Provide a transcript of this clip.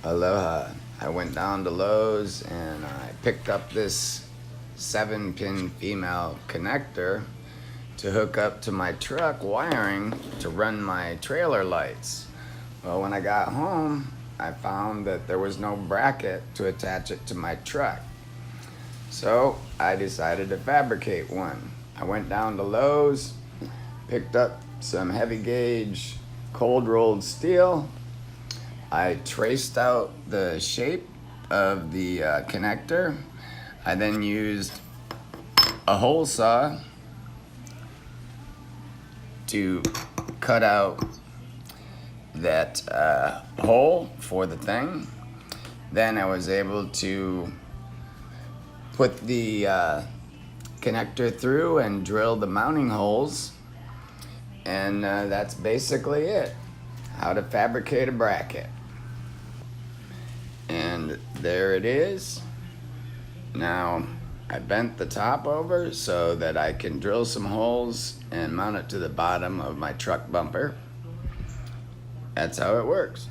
Aloha. I went down to Lowe's and I picked up this 7-pin female connector to hook up to my truck wiring to run my trailer lights. Well, when I got home, I found that there was no bracket to attach it to my truck. So I decided to fabricate one. I went down to Lowe's, picked up some heavy gauge cold rolled steel. I traced out the shape of the connector. I then used a hole saw to cut out that hole for the thing. Then I was able to put the connector through and drill the mounting holes, and that's basically it. How to fabricate a bracket. And there it is. Now I bent the top over so that I can drill some holes and mount it to the bottom of my truck bumper. That's how it works.